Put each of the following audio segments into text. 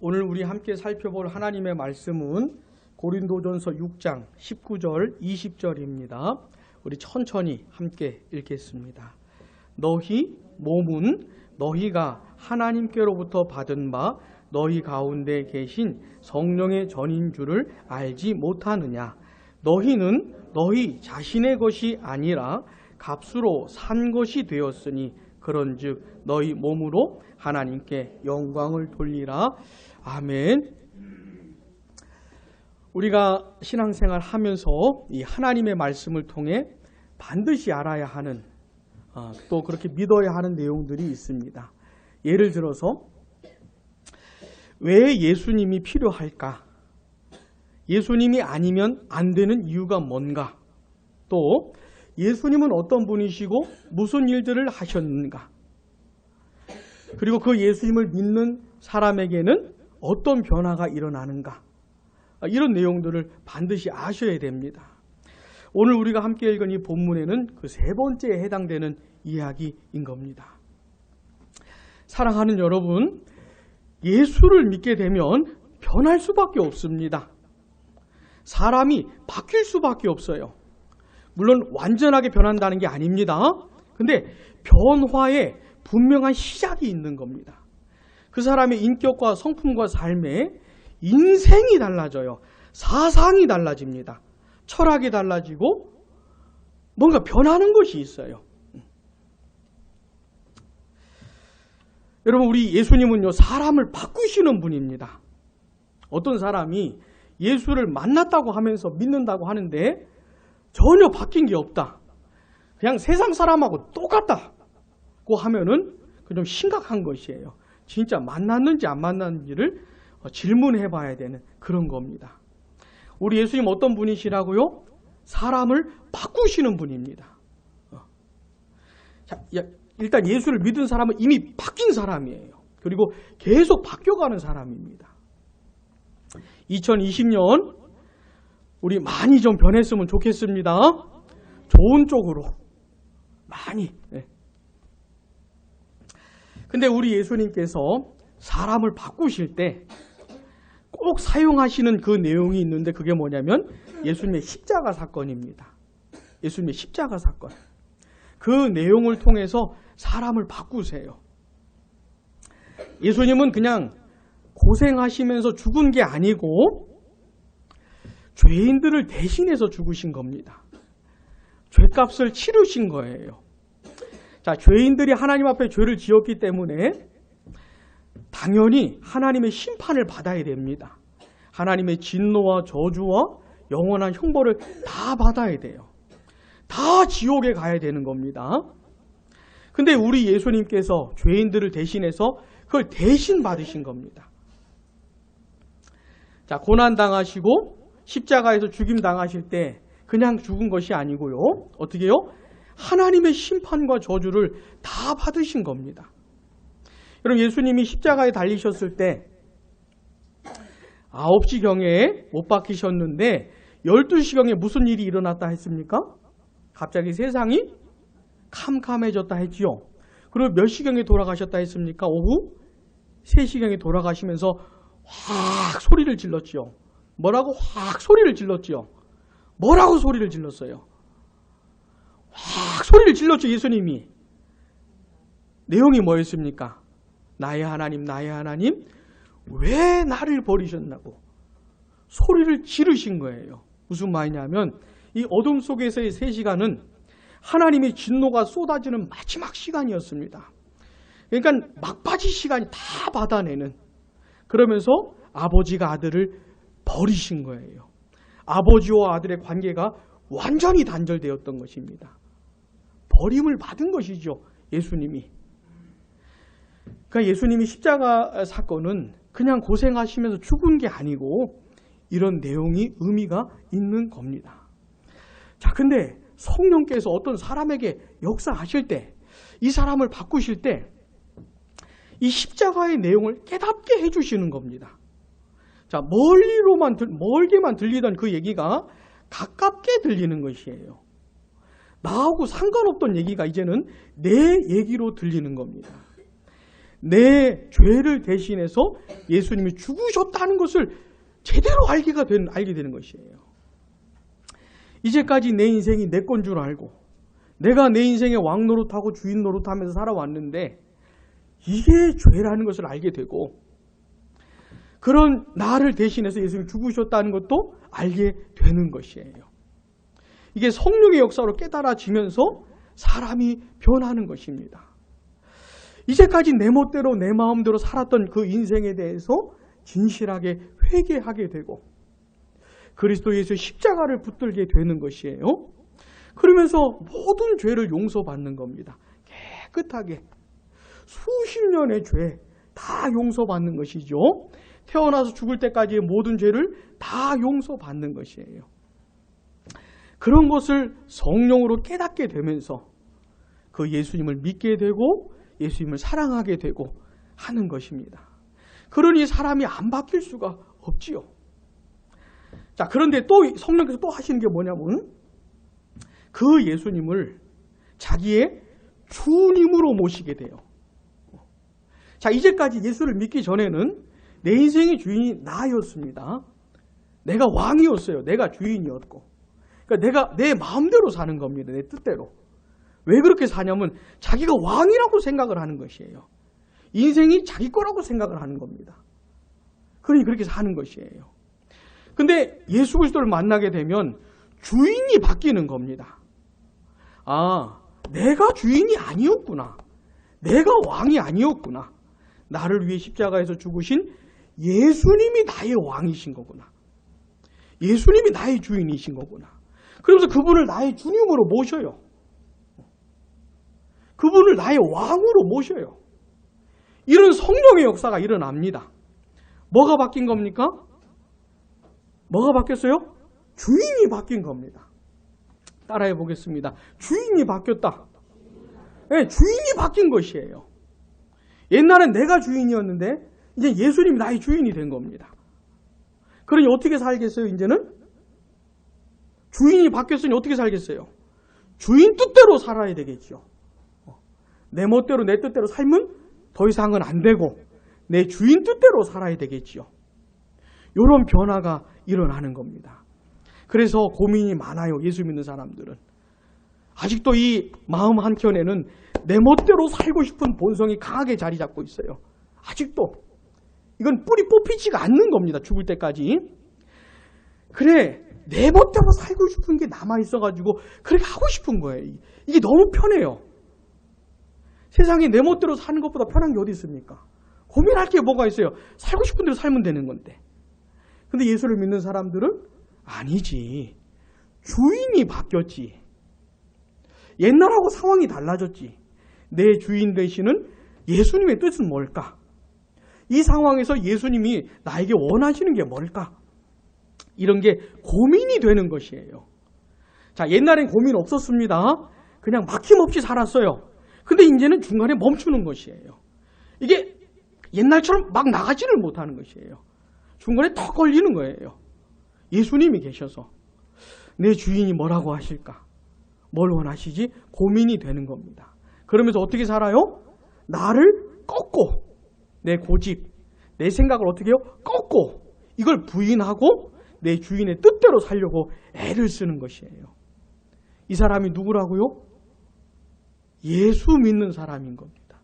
오늘 우리 함께 살펴볼 하나님의 말씀은 고린도전서 6장 19절 20절입니다. 우리 천천히 함께 읽겠습니다. 너희 몸은 너희가 하나님께로부터 받은 바 너희 가운데 계신 성령의 전인 줄을 알지 못하느냐. 너희는 너희 자신의 것이 아니라 값으로 산 것이 되었으니 그런즉 너희 몸으로 하나님께 영광을 돌리라. 아멘. 우리가 신앙생활 하면서 이 하나님의 말씀을 통해 반드시 알아야 하는 또 그렇게 믿어야 하는 내용들이 있습니다. 예를 들어서 왜 예수님이 필요할까? 예수님이 아니면 안 되는 이유가 뭔가? 또 예수님은 어떤 분이시고 무슨 일들을 하셨는가? 그리고 그 예수님을 믿는 사람에게는 어떤 변화가 일어나는가? 이런 내용들을 반드시 아셔야 됩니다. 오늘 우리가 함께 읽은 이 본문에는 그 세 번째에 해당되는 이야기인 겁니다. 사랑하는 여러분, 예수를 믿게 되면 변할 수밖에 없습니다. 사람이 바뀔 수밖에 없어요. 물론 완전하게 변한다는 게 아닙니다. 근데 변화에 분명한 시작이 있는 겁니다. 그 사람의 인격과 성품과 삶에 인생이 달라져요. 사상이 달라집니다. 철학이 달라지고 뭔가 변하는 것이 있어요. 여러분, 우리 예수님은요, 사람을 바꾸시는 분입니다. 어떤 사람이 예수를 만났다고 하면서 믿는다고 하는데 전혀 바뀐 게 없다. 그냥 세상 사람하고 똑같다고 하면은 그 좀 심각한 것이에요. 진짜 만났는지 안 만났는지를 질문해 봐야 되는 그런 겁니다. 우리 예수님 어떤 분이시라고요? 사람을 바꾸시는 분입니다. 자, 일단 예수를 믿은 사람은 이미 바뀐 사람이에요. 그리고 계속 바뀌어가는 사람입니다. 2020년 우리 많이 좀 변했으면 좋겠습니다. 좋은 쪽으로 많이. 근데 우리 예수님께서 사람을 바꾸실 때 꼭 사용하시는 그 내용이 있는데 그게 뭐냐면 예수님의 십자가 사건입니다. 예수님의 십자가 사건. 그 내용을 통해서 사람을 바꾸세요. 예수님은 그냥 고생하시면서 죽은 게 아니고 죄인들을 대신해서 죽으신 겁니다. 죄값을 치르신 거예요. 자, 죄인들이 하나님 앞에 죄를 지었기 때문에 당연히 하나님의 심판을 받아야 됩니다. 하나님의 진노와 저주와 영원한 형벌을 다 받아야 돼요. 다 지옥에 가야 되는 겁니다. 근데 우리 예수님께서 죄인들을 대신해서 그걸 대신 받으신 겁니다. 자, 고난당하시고 십자가에서 죽임당하실 때 그냥 죽은 것이 아니고요. 어떻게 해요? 하나님의 심판과 저주를 다 받으신 겁니다. 여러분, 예수님이 십자가에 달리셨을 때 9시경에 못 박히셨는데 12시경에 무슨 일이 일어났다 했습니까? 갑자기 세상이 캄캄해졌다 했지요. 그리고 몇 시경에 돌아가셨다 했습니까? 오후 3시경에 돌아가시면서 확 소리를 질렀지요. 뭐라고 확 소리를 질렀지요? 뭐라고 소리를 질렀어요? 확 소리를 질렀죠, 예수님이. 내용이 뭐였습니까? 나의 하나님, 나의 하나님, 왜 나를 버리셨나고 소리를 지르신 거예요. 무슨 말이냐면 이 어둠 속에서의 3시간은 하나님의 진노가 쏟아지는 마지막 시간이었습니다. 그러니까 막바지 시간이 다 받아내는, 그러면서 아버지가 아들을 버리신 거예요. 아버지와 아들의 관계가 완전히 단절되었던 것입니다. 버림을 받은 것이죠, 예수님이. 그러니까 예수님이 십자가 사건은 그냥 고생하시면서 죽은 게 아니고 이런 내용이 의미가 있는 겁니다. 자, 근데 성령께서 어떤 사람에게 역사하실 때, 이 사람을 바꾸실 때 이 십자가의 내용을 깨닫게 해주시는 겁니다. 자, 멀게만 들리던 그 얘기가 가깝게 들리는 것이에요. 나하고 상관없던 얘기가 이제는 내 얘기로 들리는 겁니다. 내 죄를 대신해서 예수님이 죽으셨다는 것을 제대로 알게 되는 것이에요. 이제까지 내 인생이 내 건 줄 알고 내가 내 인생의 왕 노릇하고 주인 노릇하면서 살아왔는데 이게 죄라는 것을 알게 되고 그런 나를 대신해서 예수님이 죽으셨다는 것도 알게 되는 것이에요. 이게 성령의 역사로 깨달아지면서 사람이 변하는 것입니다. 이제까지 내 멋대로 내 마음대로 살았던 그 인생에 대해서 진실하게 회개하게 되고 그리스도 예수의 십자가를 붙들게 되는 것이에요. 그러면서 모든 죄를 용서받는 겁니다. 깨끗하게 수십 년의 죄 다 용서받는 것이죠. 태어나서 죽을 때까지의 모든 죄를 다 용서받는 것이에요. 그런 것을 성령으로 깨닫게 되면서 그 예수님을 믿게 되고 예수님을 사랑하게 되고 하는 것입니다. 그러니 사람이 안 바뀔 수가 없지요. 자, 그런데 또 성령께서 또 하시는 게 뭐냐면 그 예수님을 자기의 주님으로 모시게 돼요. 자, 이제까지 예수를 믿기 전에는 내 인생의 주인이 나였습니다. 내가 왕이었어요. 내가 주인이었고. 그러니까 내가 내 마음대로 사는 겁니다. 내 뜻대로. 왜 그렇게 사냐면 자기가 왕이라고 생각을 하는 것이에요. 인생이 자기 거라고 생각을 하는 겁니다. 그러니 그렇게 사는 것이에요. 근데 예수 그리스도를 만나게 되면 주인이 바뀌는 겁니다. 아, 내가 주인이 아니었구나. 내가 왕이 아니었구나. 나를 위해 십자가에서 죽으신 예수님이 나의 왕이신 거구나. 예수님이 나의 주인이신 거구나. 그러면서 그분을 나의 주님으로 모셔요. 그분을 나의 왕으로 모셔요. 이런 성령의 역사가 일어납니다. 뭐가 바뀐 겁니까? 뭐가 바뀌었어요? 주인이 바뀐 겁니다. 따라해 보겠습니다. 주인이 바뀌었다. 네, 주인이 바뀐 것이에요. 옛날엔 내가 주인이었는데 이제 예수님이 나의 주인이 된 겁니다. 그러니 어떻게 살겠어요? 이제는 주인이 바뀌었으니 어떻게 살겠어요? 주인 뜻대로 살아야 되겠죠. 내 멋대로 내 뜻대로 살면 더 이상은 안 되고 내 주인 뜻대로 살아야 되겠죠. 이런 변화가 일어나는 겁니다. 그래서 고민이 많아요. 예수 믿는 사람들은. 아직도 이 마음 한켠에는 내 멋대로 살고 싶은 본성이 강하게 자리 잡고 있어요. 아직도. 이건 뿌리 뽑히지가 않는 겁니다. 죽을 때까지. 그래, 내 멋대로 살고 싶은 게 남아있어가지고 그렇게 하고 싶은 거예요. 이게 너무 편해요. 세상에 내 멋대로 사는 것보다 편한 게 어디 있습니까? 고민할 게 뭐가 있어요? 살고 싶은 대로 살면 되는 건데. 근데 예수를 믿는 사람들은 아니지. 주인이 바뀌었지. 옛날하고 상황이 달라졌지. 내 주인 되시는 예수님의 뜻은 뭘까? 이 상황에서 예수님이 나에게 원하시는 게 뭘까? 이런 게 고민이 되는 것이에요. 자, 옛날엔 고민 없었습니다. 그냥 막힘없이 살았어요. 근데 이제는 중간에 멈추는 것이에요. 이게 옛날처럼 막 나가지를 못하는 것이에요. 중간에 턱 걸리는 거예요. 예수님이 계셔서 내 주인이 뭐라고 하실까? 뭘 원하시지? 고민이 되는 겁니다. 그러면서 어떻게 살아요? 나를 꺾고 내 고집, 내 생각을 어떻게 해요? 꺾고 이걸 부인하고 내 주인의 뜻대로 살려고 애를 쓰는 것이에요. 이 사람이 누구라고요? 예수 믿는 사람인 겁니다.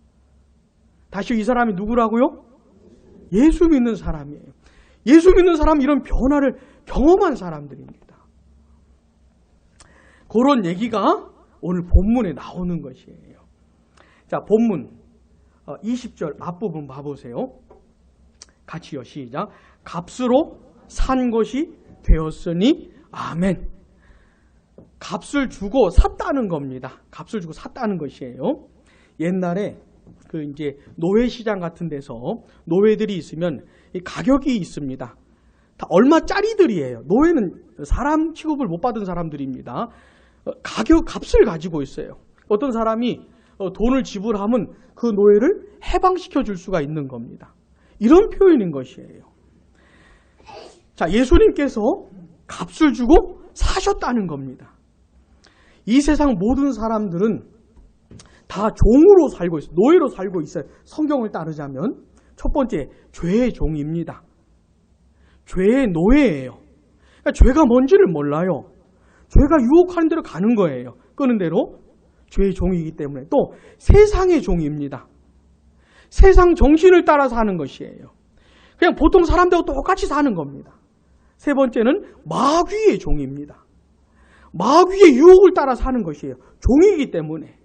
다시 이 사람이 누구라고요? 예수 믿는 사람이에요. 예수 믿는 사람은 이런 변화를 경험한 사람들입니다. 그런 얘기가 오늘 본문에 나오는 것이에요. 자, 본문 20절 앞부분 봐보세요. 같이요. 시작. 값으로 산 것이 되었으니 아멘. 값을 주고 샀다는 겁니다. 값을 주고 샀다는 것이에요. 옛날에 그 이제 노예 시장 같은 데서 노예들이 있으면 가격이 있습니다. 다 얼마짜리들이에요. 노예는 사람 취급을 못 받은 사람들입니다. 값을 가지고 있어요. 어떤 사람이 돈을 지불하면 그 노예를 해방시켜 줄 수가 있는 겁니다. 이런 표현인 것이에요. 자, 예수님께서 값을 주고 사셨다는 겁니다. 이 세상 모든 사람들은 다 종으로 살고 있어요. 노예로 살고 있어요. 성경을 따르자면 첫 번째, 죄의 종입니다. 죄의 노예예요. 그러니까 죄가 뭔지를 몰라요. 죄가 유혹하는 대로 가는 거예요. 끄는 대로. 죄의 종이기 때문에. 또 세상의 종입니다. 세상 정신을 따라 사는 것이에요. 그냥 보통 사람들하고 똑같이 사는 겁니다. 세 번째는 마귀의 종입니다. 마귀의 유혹을 따라 사는 것이에요. 종이기 때문에.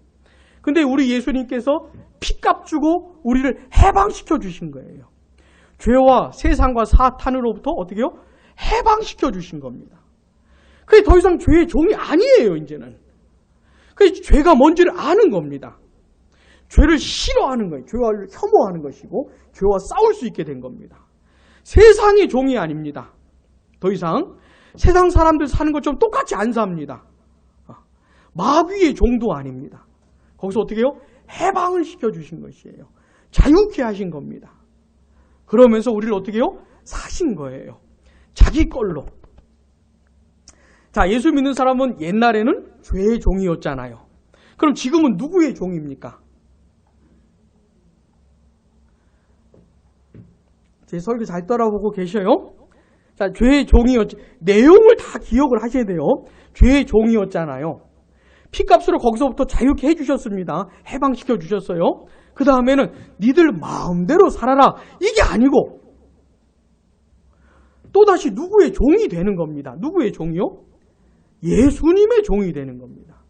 근데 우리 예수님께서 피값 주고 우리를 해방시켜 주신 거예요. 죄와 세상과 사탄으로부터 어떻게 해요? 해방시켜 주신 겁니다. 그게 더 이상 죄의 종이 아니에요, 이제는. 그게 죄가 뭔지를 아는 겁니다. 죄를 싫어하는 거예요. 죄와 혐오하는 것이고 죄와 싸울 수 있게 된 겁니다. 세상의 종이 아닙니다. 더 이상 세상 사람들 사는 것처럼 똑같이 안 삽니다. 마귀의 종도 아닙니다. 거기서 어떻게 해요? 해방을 시켜주신 것이에요. 자유케 하신 겁니다. 그러면서 우리를 어떻게 해요? 사신 거예요. 자기 걸로. 자, 예수 믿는 사람은 옛날에는 죄의 종이었잖아요. 그럼 지금은 누구의 종입니까? 제 설교 잘 따라보고 계셔요? 자, 죄의 종이었지. 내용을 다 기억을 하셔야 돼요. 죄의 종이었잖아요. 피값으로 거기서부터 자유케 해주셨습니다. 해방시켜 주셨어요. 그 다음에는 니들 마음대로 살아라. 이게 아니고 또다시 누구의 종이 되는 겁니다. 누구의 종이요? 예수님의 종이 되는 겁니다.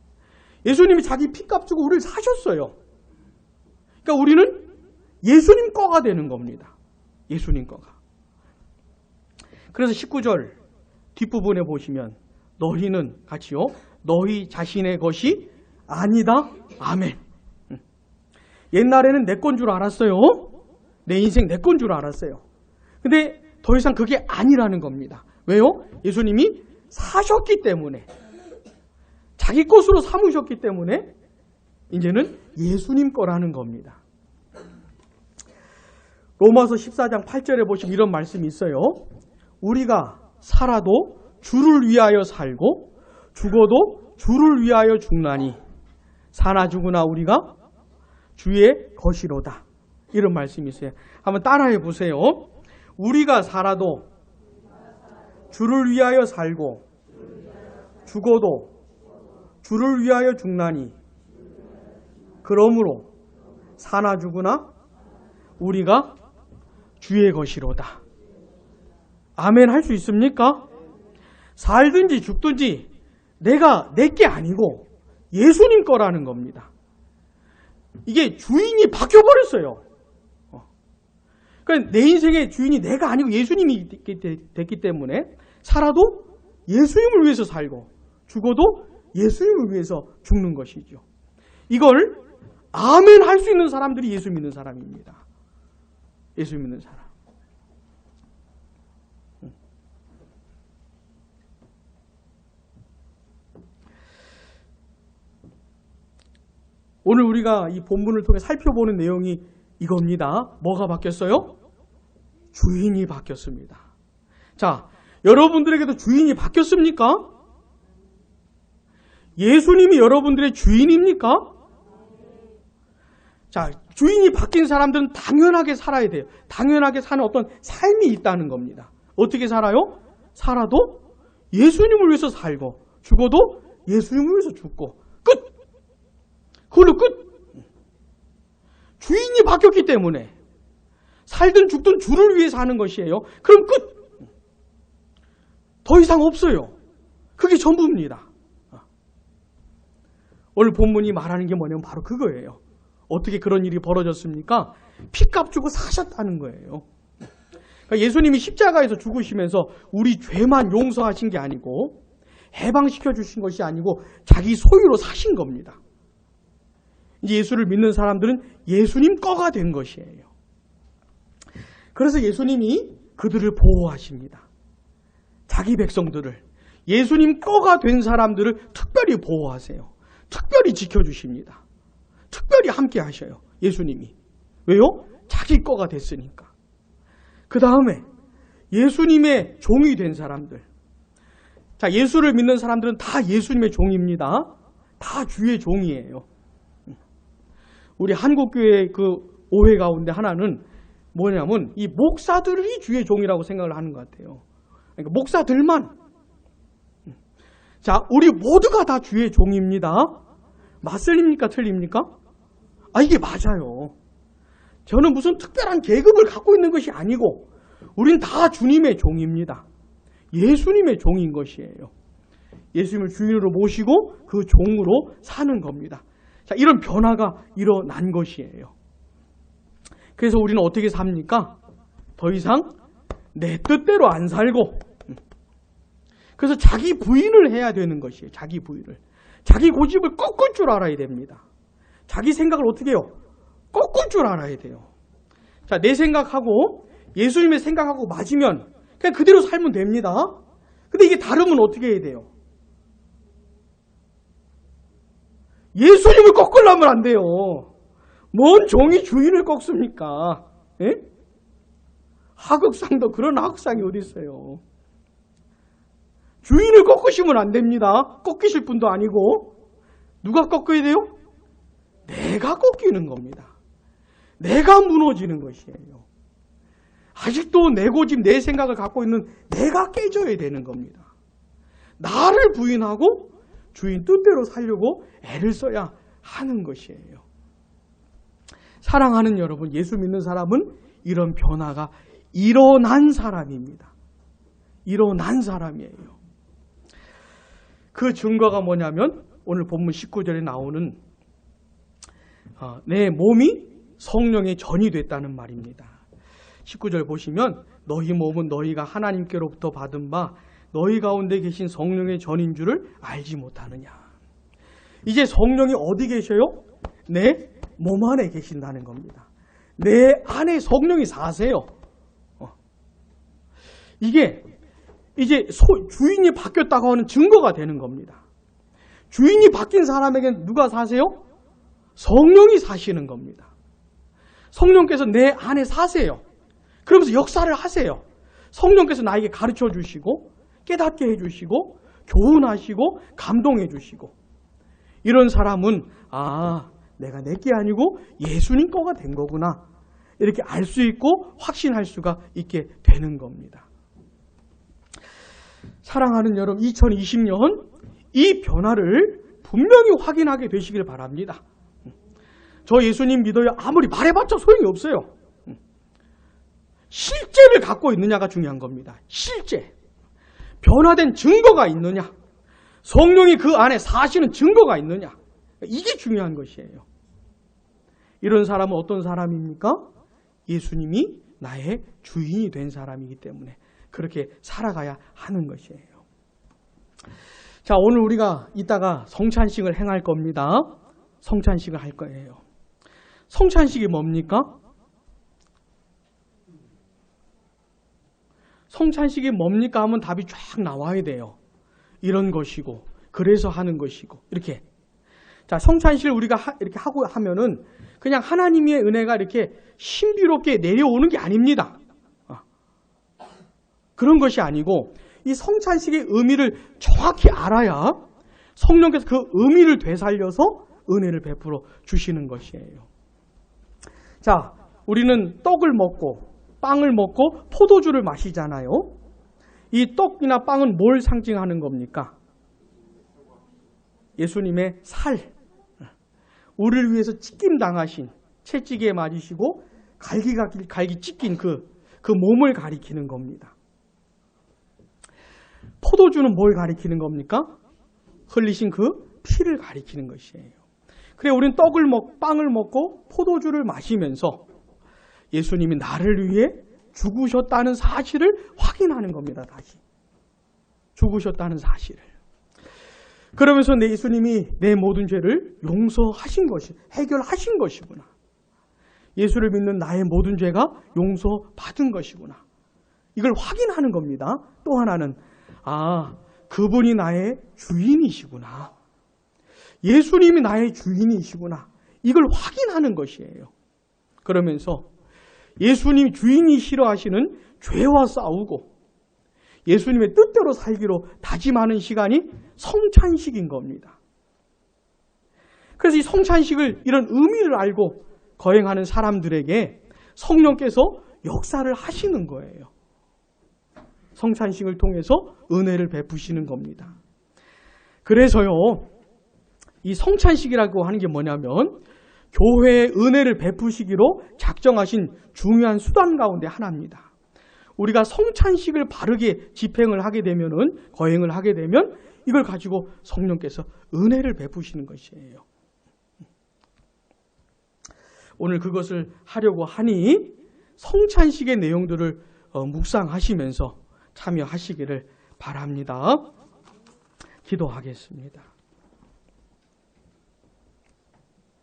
예수님이 자기 피값 주고 우리를 사셨어요. 그러니까 우리는 예수님 거가 되는 겁니다. 예수님 거가. 그래서 19절 뒷부분에 보시면 너희는 같이요. 너희 자신의 것이 아니다. 아멘. 옛날에는 내 건 줄 알았어요. 내 인생 내 건 줄 알았어요. 근데 더 이상 그게 아니라는 겁니다. 왜요? 예수님이 사셨기 때문에. 자기 것으로 삼으셨기 때문에 이제는 예수님 거라는 겁니다. 로마서 14장 8절에 보시면 이런 말씀이 있어요. 우리가 살아도 주를 위하여 살고 죽어도 주를 위하여 죽나니 사나 죽으나 우리가 주의 것이로다. 이런 말씀이 있어요. 한번 따라해 보세요. 우리가 살아도 주를 위하여 살고 죽어도 주를 위하여 죽나니 그러므로 사나 죽으나 우리가 주의 것이로다. 아멘 할 수 있습니까? 살든지 죽든지 내가 내게 아니고 예수님 거라는 겁니다. 이게 주인이 바뀌어버렸어요. 그러니까 내 인생의 주인이 내가 아니고 예수님이 됐기 때문에 살아도 예수님을 위해서 살고 죽어도 예수님을 위해서 죽는 것이죠. 이걸 아멘 할 수 있는 사람들이 예수 믿는 사람입니다. 예수 믿는 사람. 오늘 우리가 이 본문을 통해 살펴보는 내용이 이겁니다. 뭐가 바뀌었어요? 주인이 바뀌었습니다. 자, 여러분들에게도 주인이 바뀌었습니까? 예수님이 여러분들의 주인입니까? 자, 주인이 바뀐 사람들은 당연하게 살아야 돼요. 당연하게 사는 어떤 삶이 있다는 겁니다. 어떻게 살아요? 살아도 예수님을 위해서 살고 죽어도 예수님을 위해서 죽고 끝! 그걸로 끝! 주인이 바뀌었기 때문에 살든 죽든 주를 위해 사는 것이에요. 그럼 끝! 더 이상 없어요. 그게 전부입니다. 오늘 본문이 말하는 게 뭐냐면 바로 그거예요. 어떻게 그런 일이 벌어졌습니까? 피값 주고 사셨다는 거예요. 그러니까 예수님이 십자가에서 죽으시면서 우리 죄만 용서하신 게 아니고 해방시켜 주신 것이 아니고 자기 소유로 사신 겁니다. 이제 예수를 믿는 사람들은 예수님 거가 된 것이에요. 그래서 예수님이 그들을 보호하십니다. 자기 백성들을, 예수님 거가 된 사람들을 특별히 보호하세요. 특별히 지켜주십니다. 특별히 함께 하셔요. 예수님이. 왜요? 자기 거가 됐으니까. 그 다음에 예수님의 종이 된 사람들. 자, 예수를 믿는 사람들은 다 예수님의 종입니다. 다 주의 종이에요. 우리 한국교회 그 오해 가운데 하나는 뭐냐면 이 목사들이 주의 종이라고 생각을 하는 것 같아요. 그러니까 목사들만. 자, 우리 모두가 다 주의 종입니다. 맞습니까? 틀립니까? 이게 맞아요. 저는 무슨 특별한 계급을 갖고 있는 것이 아니고 우린 다 주님의 종입니다. 예수님의 종인 것이에요. 예수님을 주인으로 모시고 그 종으로 사는 겁니다. 자, 이런 변화가 일어난 것이에요. 그래서 우리는 어떻게 삽니까? 더 이상 내 뜻대로 안 살고, 그래서 자기 부인을 해야 되는 것이에요. 자기 부인을. 자기 고집을 꺾을 줄 알아야 됩니다. 자기 생각을 어떻게 해요? 꺾을 줄 알아야 돼요. 자, 내 생각하고 예수님의 생각하고 맞으면 그냥 그대로 살면 됩니다. 근데 이게 다르면 어떻게 해야 돼요? 예수님을 꺾으려면 안 돼요. 뭔 종이 주인을 꺾습니까? 예? 하극상도 그런 하극상이 어디 있어요? 주인을 꺾으시면 안 됩니다. 꺾이실 분도 아니고. 누가 꺾어야 돼요? 내가 꺾이는 겁니다. 내가 무너지는 것이에요. 아직도 내 고집, 내 생각을 갖고 있는 내가 깨져야 되는 겁니다. 나를 부인하고 주인 뜻대로 살려고 애를 써야 하는 것이에요. 사랑하는 여러분, 예수 믿는 사람은 이런 변화가 일어난 사람입니다. 일어난 사람이에요. 그 증거가 뭐냐면 오늘 본문 19절에 나오는 내 몸이 성령의 전이 됐다는 말입니다. 19절 보시면 너희 몸은 너희가 하나님께로부터 받은 바 너희 가운데 계신 성령의 전인 줄을 알지 못하느냐. 이제 성령이 어디 계셔요? 내 몸 안에 계신다는 겁니다. 내 안에 성령이 사세요. 이게 이제 주인이 바뀌었다고 하는 증거가 되는 겁니다. 주인이 바뀐 사람에게는 누가 사세요? 성령이 사시는 겁니다. 성령께서 내 안에 사세요. 그러면서 역사를 하세요. 성령께서 나에게 가르쳐 주시고 깨닫게 해주시고 교훈하시고 감동해 주시고, 이런 사람은 내가 내게 아니고 예수님 거가 된 거구나, 이렇게 알 수 있고 확신할 수가 있게 되는 겁니다. 사랑하는 여러분, 2020년 이 변화를 분명히 확인하게 되시길 바랍니다. 저 예수님 믿어요 아무리 말해봤자 소용이 없어요. 실제를 갖고 있느냐가 중요한 겁니다. 실제. 변화된 증거가 있느냐, 성령이 그 안에 사시는 증거가 있느냐, 이게 중요한 것이에요. 이런 사람은 어떤 사람입니까? 예수님이 나의 주인이 된 사람이기 때문에 그렇게 살아가야 하는 것이에요. 자, 오늘 우리가 이따가 성찬식을 행할 겁니다. 성찬식을 할 거예요. 성찬식이 뭡니까? 성찬식이 뭡니까 하면 답이 쫙 나와야 돼요. 이런 것이고 그래서 하는 것이고 이렇게. 자, 성찬식을 우리가 이렇게 하고 하면은 그냥 하나님의 은혜가 이렇게 신비롭게 내려오는 게 아닙니다. 그런 것이 아니고 이 성찬식의 의미를 정확히 알아야 성령께서 그 의미를 되살려서 은혜를 베풀어 주시는 것이에요. 자, 우리는 떡을 먹고 빵을 먹고 포도주를 마시잖아요. 이 떡이나 빵은 뭘 상징하는 겁니까? 예수님의 살. 우리를 위해서 찢김당하신, 채찍에 맞으시고 갈기 찢긴 그 몸을 가리키는 겁니다. 포도주는 뭘 가리키는 겁니까? 흘리신 그 피를 가리키는 것이에요. 그래, 우리는 빵을 먹고 포도주를 마시면서 예수님이 나를 위해 죽으셨다는 사실을 확인하는 겁니다. 다시. 죽으셨다는 사실을. 그러면서 내 예수님이 내 모든 죄를 용서하신 것이, 해결하신 것이구나. 예수를 믿는 나의 모든 죄가 용서받은 것이구나. 이걸 확인하는 겁니다. 또 하나는 그분이 나의 주인이시구나. 예수님이 나의 주인이시구나. 이걸 확인하는 것이에요. 그러면서 예수님이 주인이 싫어하시는 죄와 싸우고 예수님의 뜻대로 살기로 다짐하는 시간이 성찬식인 겁니다. 그래서 이 성찬식을 이런 의미를 알고 거행하는 사람들에게 성령께서 역사를 하시는 거예요. 성찬식을 통해서 은혜를 베푸시는 겁니다. 그래서요, 이 성찬식이라고 하는 게 뭐냐면 교회의 은혜를 베푸시기로 작정하신 중요한 수단 가운데 하나입니다. 우리가 성찬식을 바르게 집행을 하게 되면은, 거행을 하게 되면 이걸 가지고 성령께서 은혜를 베푸시는 것이에요. 오늘 그것을 하려고 하니 성찬식의 내용들을 묵상하시면서 참여하시기를 바랍니다. 기도하겠습니다.